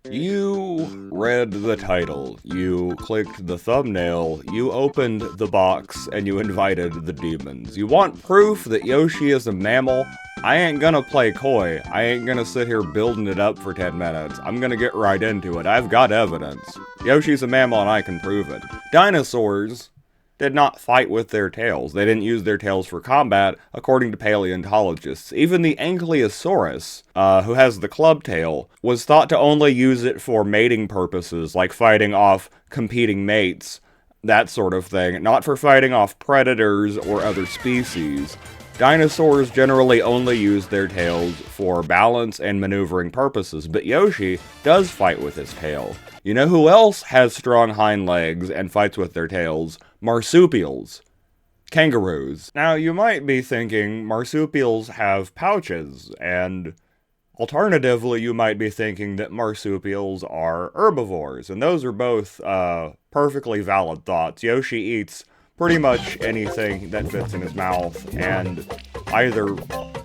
You read the title, you clicked the thumbnail, you opened the box, and you invited the demons. You want proof that Yoshi is a mammal? I ain't gonna play coy. I ain't gonna sit here building it up for 10 minutes. I'm gonna get right into it. I've got evidence. Yoshi's a mammal and I can prove it. Dinosaurs did not fight with their tails. They didn't use their tails for combat, according to paleontologists. Even the Ankylosaurus, who has the club tail, was thought to only use it for mating purposes, like fighting off competing mates, that sort of thing, not for fighting off predators or other species. Dinosaurs generally only use their tails for balance and maneuvering purposes, but Yoshi does fight with his tail. You know who else has strong hind legs and fights with their tails? Marsupials. Kangaroos. Now, you might be thinking marsupials have pouches, and alternatively, you might be thinking that marsupials are herbivores, and those are both perfectly valid thoughts. Yoshi eats pretty much anything that fits in his mouth, and either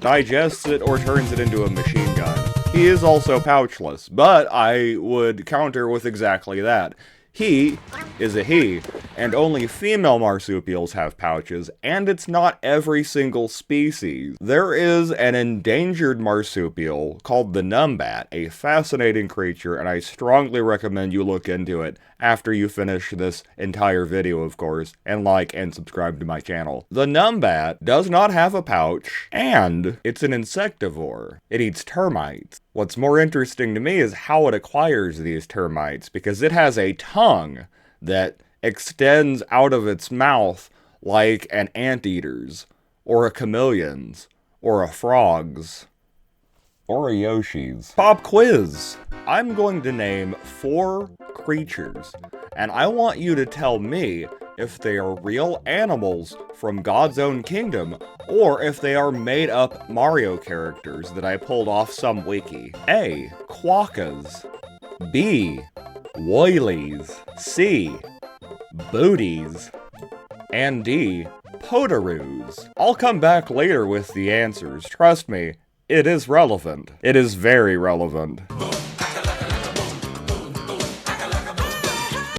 digests it or turns it into a machine gun. He is also pouchless, but I would counter with exactly that. He is a he, and only female marsupials have pouches, and it's not every single species. There is an endangered marsupial called the numbat, a fascinating creature, and I strongly recommend you look into it after you finish this entire video, of course, and like and subscribe to my channel. The numbat does not have a pouch, and it's an insectivore. It eats termites. What's more interesting to me is how it acquires these termites, because it has a tongue that extends out of its mouth like an anteater's, or a chameleon's, or a frog's, or a Yoshi's. Pop quiz! I'm going to name 4 creatures, and I want you to tell me if they are real animals from God's own kingdom, or if they are made-up Mario characters that I pulled off some wiki. A. Quokkas. B. Woilies. C. Booties. And D. Potaroos. I'll come back later with the answers. Trust me, it is relevant. It is very relevant.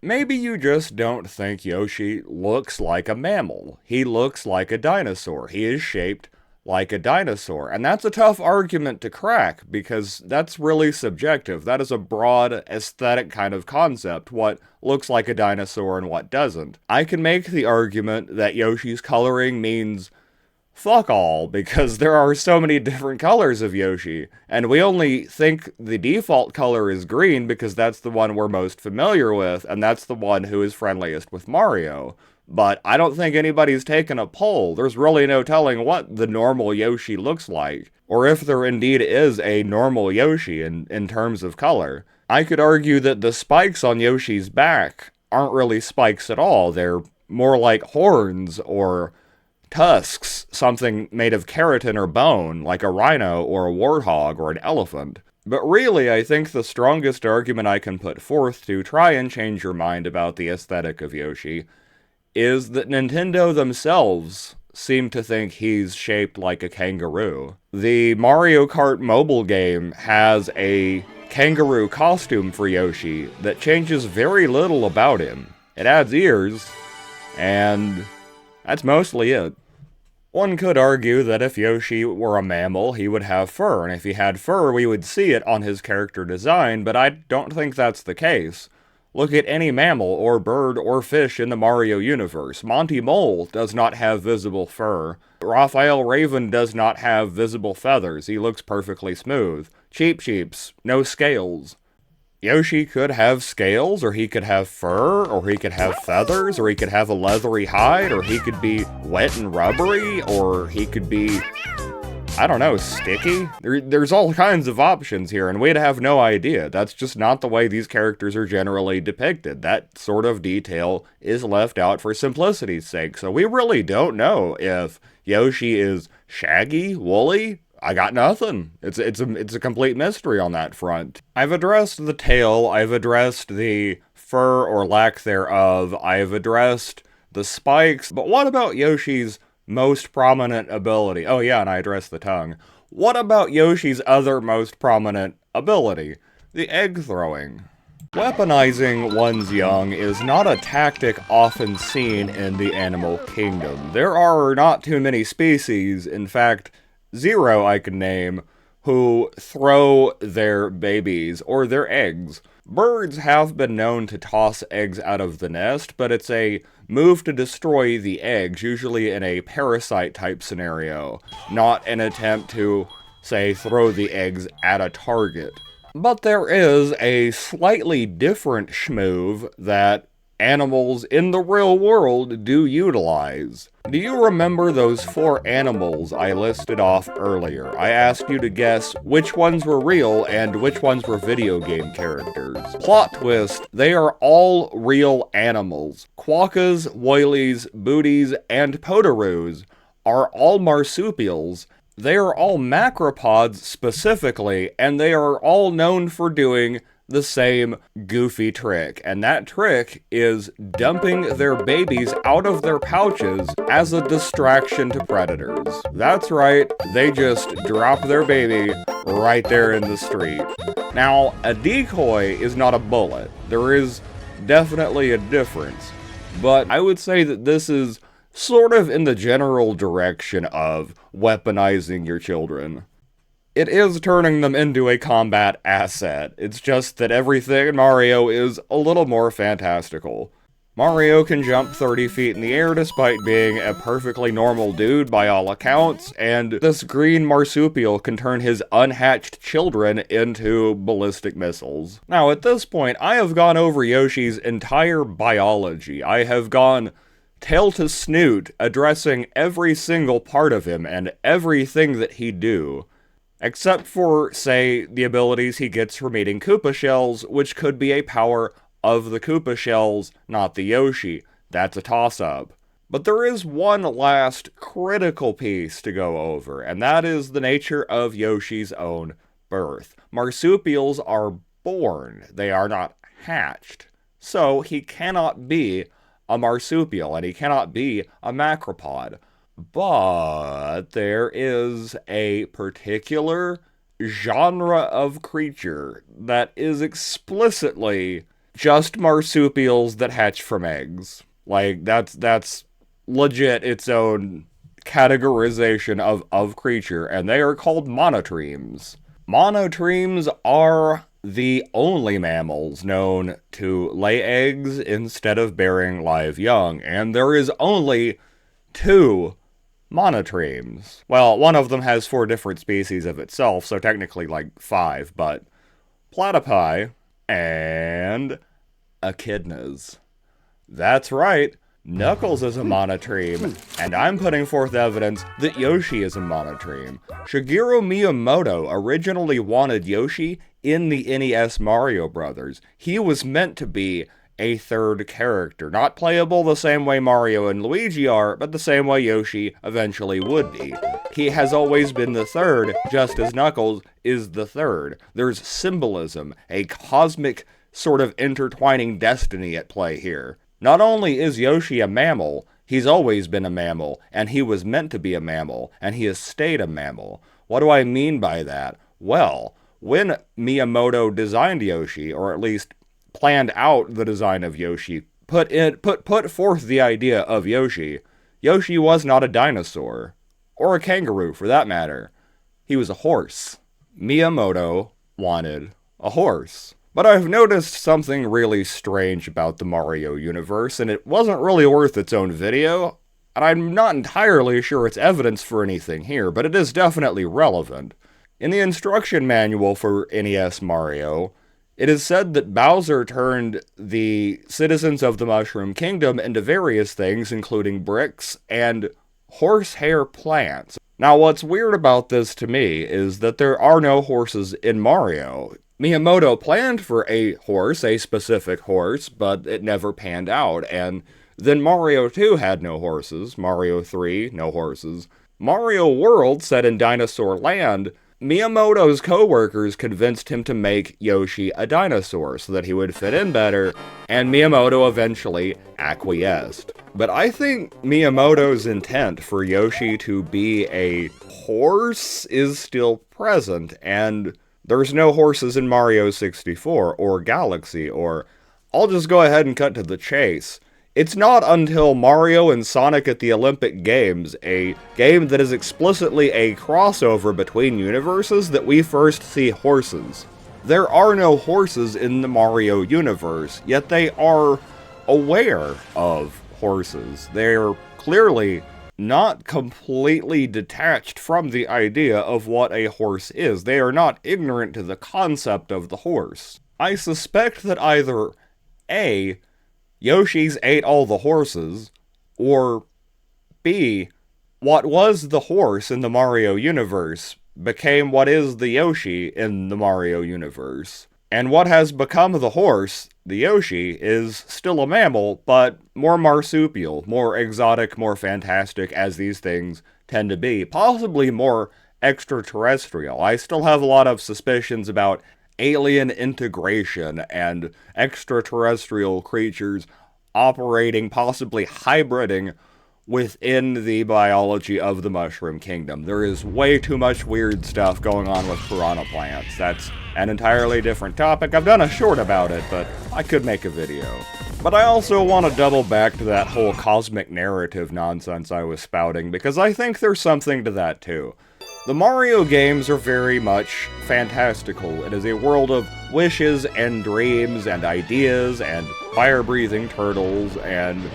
Maybe you just don't think Yoshi looks like a mammal. He looks like a dinosaur. He is shaped like a dinosaur. And that's a tough argument to crack, because that's really subjective. That is a broad, aesthetic kind of concept, what looks like a dinosaur and what doesn't. I can make the argument that Yoshi's coloring means fuck all, because there are so many different colors of Yoshi, and we only think the default color is green because that's the one we're most familiar with, and that's the one who is friendliest with Mario. But I don't think anybody's taken a poll. There's really no telling what the normal Yoshi looks like, or if there indeed is a normal Yoshi in terms of color. I could argue that the spikes on Yoshi's back aren't really spikes at all. They're more like horns or tusks, something made of keratin or bone, like a rhino or a warthog or an elephant. But really, I think the strongest argument I can put forth to try and change your mind about the aesthetic of Yoshi is that Nintendo themselves seem to think he's shaped like a kangaroo. The Mario Kart mobile game has a kangaroo costume for Yoshi that changes very little about him. It adds ears, and that's mostly it. One could argue that if Yoshi were a mammal, he would have fur, and if he had fur, we would see it on his character design, but I don't think that's the case. Look at any mammal, or bird, or fish in the Mario universe. Monty Mole does not have visible fur. Raphael Raven does not have visible feathers. He looks perfectly smooth. Cheep Cheeps, no scales. Yoshi could have scales, or he could have fur, or he could have feathers, or he could have a leathery hide, or he could be wet and rubbery, or he could be, I don't know, sticky? There's all kinds of options here, and we'd have no idea. That's just not the way these characters are generally depicted. That sort of detail is left out for simplicity's sake, so we really don't know if Yoshi is shaggy, woolly. I got nothing. It's a complete mystery on that front. I've addressed the tail, I've addressed the fur or lack thereof, I've addressed the spikes, but what about Yoshi's most prominent ability? Oh yeah, and I addressed the tongue. What about Yoshi's other most prominent ability? the egg throwing. Weaponizing one's young is not a tactic often seen in the animal kingdom. There are not too many species, in fact, 0 I can name, who throw their babies or their eggs. Birds have been known to toss eggs out of the nest, but it's a move to destroy the eggs, usually in a parasite-type scenario, not an attempt to, say, throw the eggs at a target. But there is a slightly different schmoove that animals in the real world do utilize. Do you remember those 4 animals I listed off earlier? I asked you to guess which ones were real and which ones were video game characters. Plot twist, they are all real animals. Quokkas, woilies, booties, and potaroos are all marsupials. They are all macropods specifically, and they are all known for doing the same goofy trick, and that trick is dumping their babies out of their pouches as a distraction to predators. That's right, they just drop their baby right there in the street. Now, a decoy is not a bullet. There is definitely a difference, but I would say that this is sort of in the general direction of weaponizing your children. It is turning them into a combat asset. It's just that everything in Mario is a little more fantastical. Mario can jump 30 feet in the air despite being a perfectly normal dude by all accounts, and this green marsupial can turn his unhatched children into ballistic missiles. Now, at this point, I have gone over Yoshi's entire biology. I have gone tail to snoot, addressing every single part of him and everything that he do. Except for, say, the abilities he gets from eating Koopa shells, which could be a power of the Koopa shells, not the Yoshi. That's a toss-up. But there is one last critical piece to go over, and that is the nature of Yoshi's own birth. Marsupials are born, they are not hatched. So he cannot be a marsupial, and he cannot be a macropod. But there is a particular genre of creature that is explicitly just marsupials that hatch from eggs. Like, that's legit its own categorization of creature, and they are called monotremes. Monotremes are the only mammals known to lay eggs instead of bearing live young, and there is only 2 monotremes. Well, one of them has 4 different species of itself, so technically like 5, but platypi and echidnas. That's right, Knuckles is a monotreme, and I'm putting forth evidence that Yoshi is a monotreme. Shigeru Miyamoto originally wanted Yoshi in the NES Mario Brothers. He was meant to be a 3rd character, not playable the same way Mario and Luigi are, but the same way Yoshi eventually would be. He has always been the 3rd, just as Knuckles is the 3rd. There's symbolism, a cosmic sort of intertwining destiny at play here. Not only is Yoshi a mammal, he's always been a mammal, and he was meant to be a mammal, and he has stayed a mammal. What do I mean by that? Well, when Miyamoto designed Yoshi, or at least planned out the design of Yoshi, put forth the idea of Yoshi, Yoshi was not a dinosaur, or a kangaroo for that matter. He was a horse. Miyamoto wanted a horse. But I've noticed something really strange about the Mario universe, and it wasn't really worth its own video, and I'm not entirely sure it's evidence for anything here, but it is definitely relevant. In the instruction manual for NES Mario, it is said that Bowser turned the citizens of the Mushroom Kingdom into various things, including bricks and horsehair plants. Now, what's weird about this to me is that there are no horses in Mario. Miyamoto planned for a horse, a specific horse, but it never panned out, and then Mario 2 had no horses, Mario 3, no horses. Mario World, set in Dinosaur Land, Miyamoto's co-workers convinced him to make Yoshi a dinosaur so that he would fit in better, and Miyamoto eventually acquiesced. But I think Miyamoto's intent for Yoshi to be a horse is still present, and There's no horses in Mario 64 or Galaxy, or I'll just go ahead and cut to the chase. It's not until Mario and Sonic at the Olympic Games, a game that is explicitly a crossover between universes, that we first see horses. There are no horses in the Mario universe, yet they are aware of horses. They're clearly not completely detached from the idea of what a horse is. They are not ignorant to the concept of the horse. I suspect that either A, Yoshi's ate all the horses, or B, what was the horse in the Mario universe became what is the Yoshi in the Mario universe. And what has become the horse, the Yoshi, is still a mammal, but more marsupial, more exotic, more fantastic, as these things tend to be. Possibly more extraterrestrial. I still have a lot of suspicions about alien integration and extraterrestrial creatures operating, possibly hybriding, within the biology of the Mushroom Kingdom. There is way too much weird stuff going on with piranha plants. That's an entirely different topic. I've done a short about it, but I could make a video. But I also want to double back to that whole cosmic narrative nonsense I was spouting, because I think there's something to that too. The Mario games are very much fantastical. It is a world of wishes and dreams and ideas and fire-breathing turtles and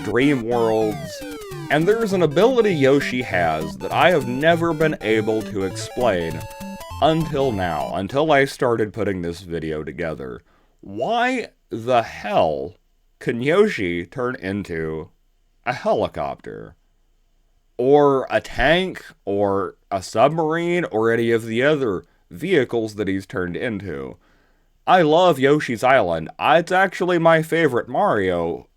dream worlds. And there's an ability Yoshi has that I have never been able to explain until now, until I started putting this video together. Why the hell can Yoshi turn into a helicopter? Or a tank, or a submarine, or any of the other vehicles that he's turned into? I love Yoshi's Island. It's actually my favorite Mario,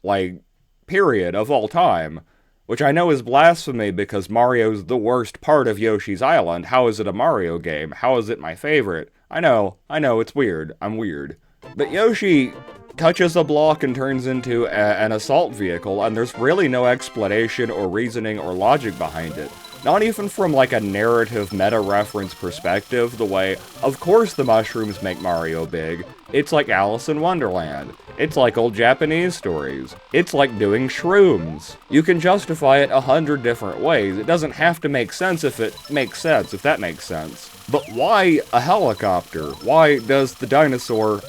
period, of all time. Which I know is blasphemy because Mario's the worst part of Yoshi's Island. How is it a Mario game? How is it my favorite? I know, it's weird. I'm weird. But Yoshi touches a block and turns into an assault vehicle, and there's really no explanation or reasoning or logic behind it. Not even from a narrative meta-reference perspective, the way, of course the mushrooms make Mario big. It's like Alice in Wonderland. It's like old Japanese stories. It's like doing shrooms. You can justify it 100 different ways. It doesn't have to make sense if it makes sense, if that makes sense. But why a helicopter? Why does the dinosaur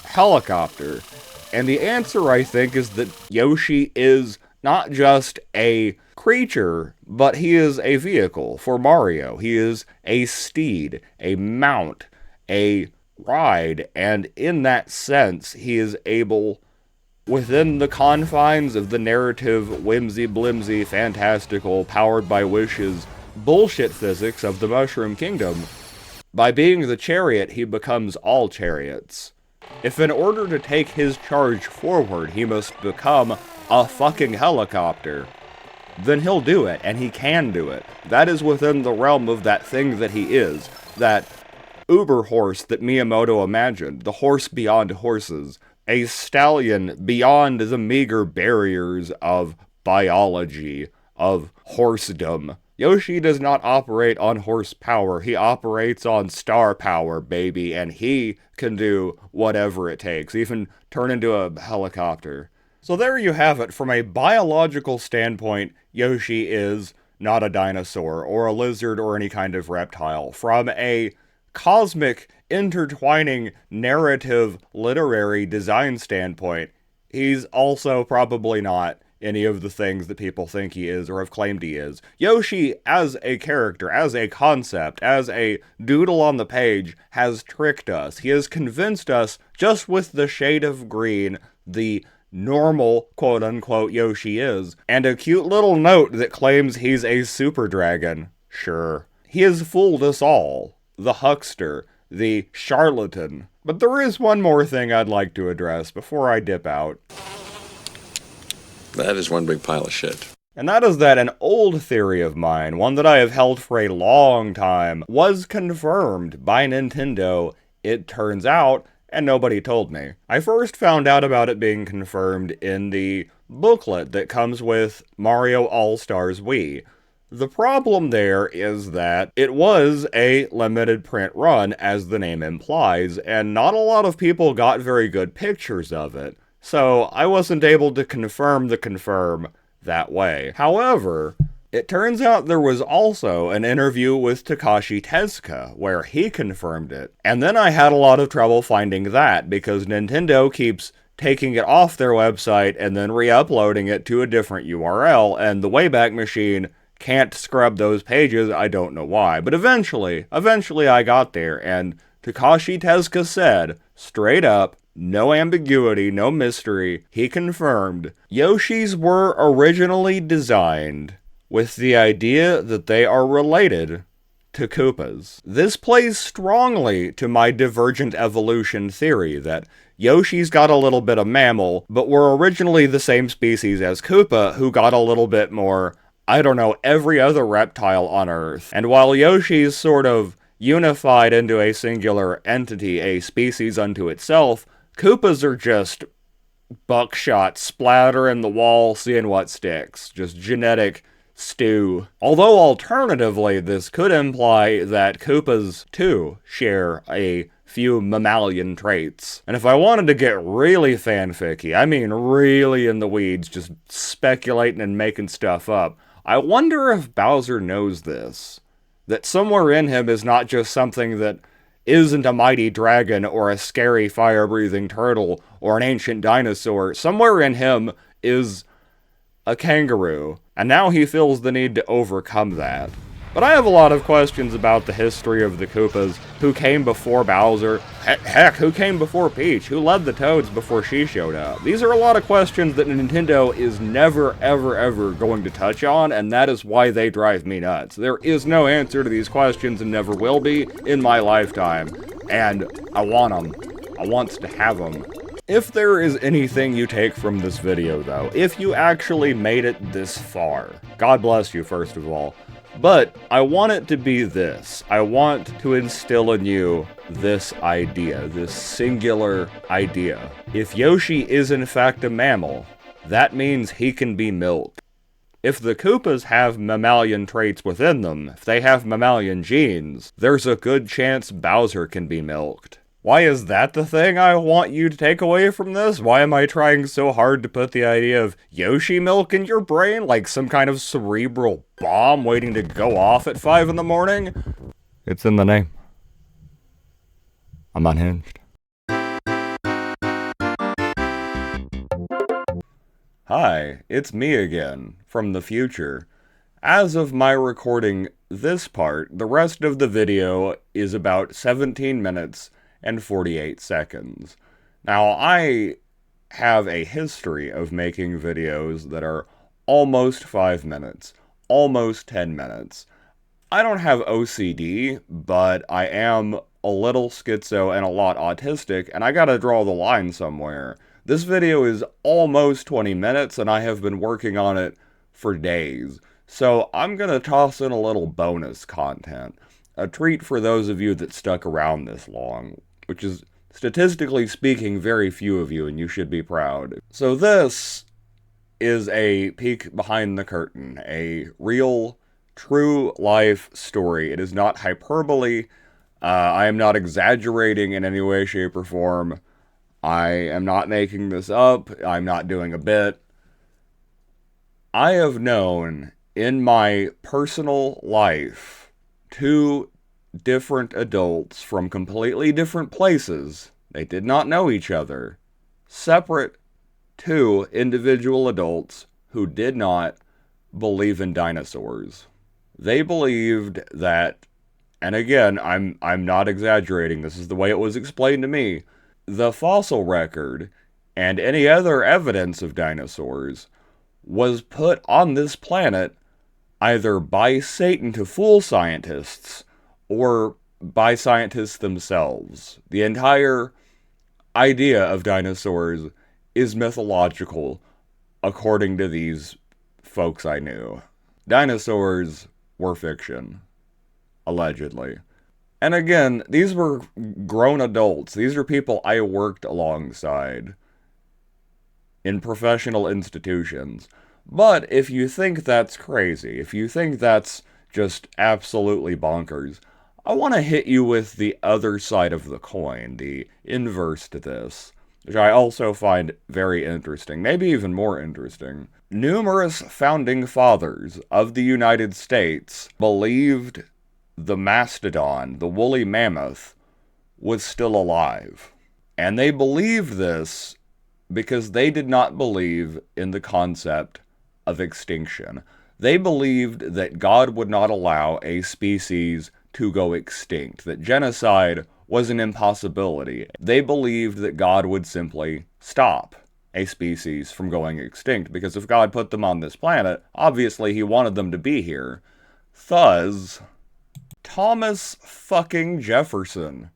helicopter? And the answer, I think, is that Yoshi is not just a creature, but he is a vehicle for Mario. He is a steed, a mount, a ride, and in that sense, he is able, within the confines of the narrative, whimsy-blimsy, fantastical, powered by wishes, bullshit physics of the Mushroom Kingdom. By being the chariot, he becomes all chariots. If in order to take his charge forward, he must become a fucking helicopter, then he'll do it, and he can do it. That is within the realm of that thing that he is, that uber horse that Miyamoto imagined, the horse beyond horses, a stallion beyond the meager barriers of biology, of horsedom. Yoshi does not operate on horsepower, he operates on star power, baby, and he can do whatever it takes, even turn into a helicopter. So there you have it. From a biological standpoint, Yoshi is not a dinosaur, or a lizard, or any kind of reptile. From a cosmic, intertwining, narrative, literary design standpoint, he's also probably not any of the things that people think he is or have claimed he is. Yoshi, as a character, as a concept, as a doodle on the page, has tricked us. He has convinced us, just with the shade of green, the normal, quote-unquote, Yoshi is, and a cute little note that claims he's a super dragon. Sure. He has fooled us all. The huckster. The charlatan. But there is one more thing I'd like to address before I dip out. That is one big pile of shit. And that is that an old theory of mine, one that I have held for a long time, was confirmed by Nintendo, it turns out, and nobody told me. I first found out about it being confirmed in the booklet that comes with Mario All-Stars Wii. The problem there is that it was a limited print run, as the name implies, and not a lot of people got very good pictures of it, so I wasn't able to confirm the confirm that way. However, it turns out there was also an interview with Takashi Tezuka where he confirmed it, and then I had a lot of trouble finding that because Nintendo keeps taking it off their website and then re-uploading it to a different URL, and the Wayback Machine can't scrub those pages. I don't know why, but eventually I got there, and Takashi Tezuka said, straight up, no ambiguity, no mystery, he confirmed, Yoshis were originally designed with the idea that they are related to Koopas. This plays strongly to my divergent evolution theory that Yoshi's got a little bit of mammal, but were originally the same species as Koopa, who got a little bit more, I don't know, every other reptile on Earth. And while Yoshi's sort of unified into a singular entity, a species unto itself, Koopas are just buckshot splattering the wall, seeing what sticks. Just genetic stew. Although alternatively, this could imply that Koopas, too, share a few mammalian traits. And if I wanted to get really fanficky, I mean really in the weeds, just speculating and making stuff up, I wonder if Bowser knows this. That somewhere in him is not just something that isn't a mighty dragon or a scary fire-breathing turtle or an ancient dinosaur. Somewhere in him is a kangaroo, and now he feels the need to overcome that. But I have a lot of questions about the history of the Koopas, who came before Bowser, heck, who came before Peach, who led the Toads before she showed up. These are a lot of questions that Nintendo is never, ever, ever going to touch on, and that is why they drive me nuts. There is no answer to these questions and never will be in my lifetime, and I want them. I wants to have them. If there is anything you take from this video, though, if you actually made it this far, God bless you, first of all. But I want it to be this. I want to instill in you this idea, this singular idea. If Yoshi is in fact a mammal, that means he can be milked. If the Koopas have mammalian traits within them, if they have mammalian genes, there's a good chance Bowser can be milked. Why is that the thing I want you to take away from this? Why am I trying so hard to put the idea of Yoshi milk in your brain like some kind of cerebral bomb waiting to go off at 5 in the morning? It's in the name. I'm unhinged. Hi, it's me again, from the future. As of my recording this part, the rest of the video is about 17 minutes and 48 seconds. Now, I have a history of making videos that are almost 5 minutes, almost 10 minutes. I don't have OCD, but I am a little schizo and a lot autistic, and I gotta draw the line somewhere. This video is almost 20 minutes, and I have been working on it for days. So I'm gonna toss in a little bonus content. A treat for those of you that stuck around this long, which is, statistically speaking, very few of you, and you should be proud. So this is a peek behind the curtain, a real, true life story. It is not hyperbole. I am not exaggerating in any way, shape, or form. I am not making this up. I'm not doing a bit. I have known in my personal life two different adults from completely different places. They did not know each other. Separate two individual adults who did not believe in dinosaurs. They believed that, and again, I'm not exaggerating, this is the way it was explained to me, the fossil record and any other evidence of dinosaurs was put on this planet either by Satan to fool scientists or by scientists themselves. The entire idea of dinosaurs is mythological, according to these folks I knew. Dinosaurs were fiction, allegedly. And again, these were grown adults. These are people I worked alongside in professional institutions. But if you think that's crazy, if you think that's just absolutely bonkers, I want to hit you with the other side of the coin, the inverse to this, which I also find very interesting, maybe even more interesting. Numerous founding fathers of the United States believed the mastodon, the woolly mammoth, was still alive. And they believed this because they did not believe in the concept of extinction. They believed that God would not allow a species to go extinct, that genocide was an impossibility. They believed that God would simply stop a species from going extinct, because if God put them on this planet, obviously he wanted them to be here. Thus, Thomas fucking Jefferson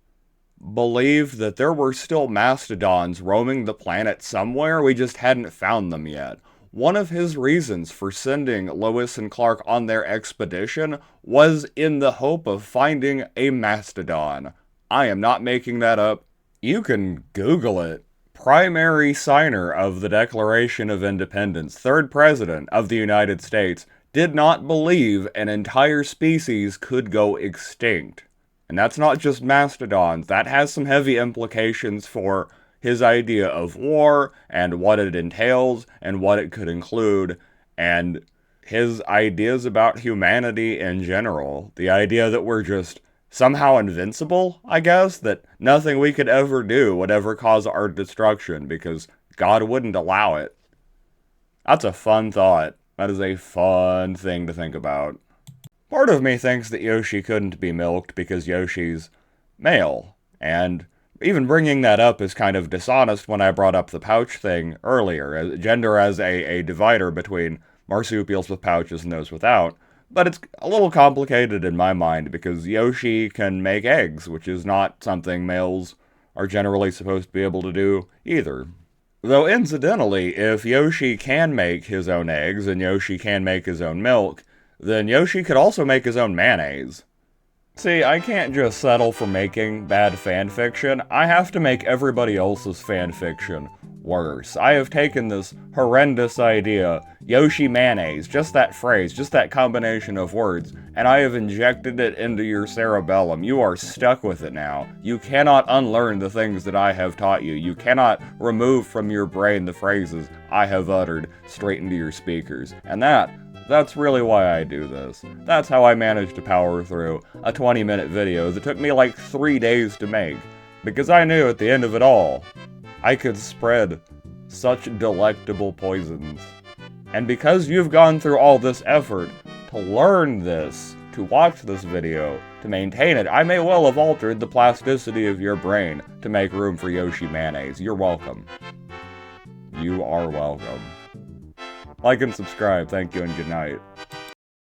believed that there were still mastodons roaming the planet somewhere, we just hadn't found them yet. One of his reasons for sending Lewis and Clark on their expedition was in the hope of finding a mastodon. I am not making that up. You can Google it. Primary signer of the Declaration of Independence, third president of the United States, did not believe an entire species could go extinct. And that's not just mastodons, that has some heavy implications for his idea of war, and what it entails, and what it could include, and his ideas about humanity in general. The idea that we're just somehow invincible, I guess, that nothing we could ever do would ever cause our destruction, because God wouldn't allow it. That's a fun thought. That is a fun thing to think about. Part of me thinks that Yoshi couldn't be milked because Yoshi's male, and even bringing that up is kind of dishonest when I brought up the pouch thing earlier, gender as a divider between marsupials with pouches and those without. But it's a little complicated in my mind because Yoshi can make eggs, which is not something males are generally supposed to be able to do either. Though incidentally, if Yoshi can make his own eggs and Yoshi can make his own milk, then Yoshi could also make his own mayonnaise. See, I can't just settle for making bad fanfiction, I have to make everybody else's fanfiction worse. I have taken this horrendous idea, Yoshi mayonnaise, just that phrase, just that combination of words, and I have injected it into your cerebellum. You are stuck with it now. You cannot unlearn the things that I have taught you. You cannot remove from your brain the phrases I have uttered straight into your speakers. And that's really why I do this. That's how I managed to power through a 20-minute video that took me like 3 days to make. Because I knew at the end of it all, I could spread such delectable poisons. And because you've gone through all this effort to learn this, to watch this video, to maintain it, I may well have altered the plasticity of your brain to make room for Yoshi mayonnaise. You're welcome. You are welcome. Like and subscribe. Thank you and good night.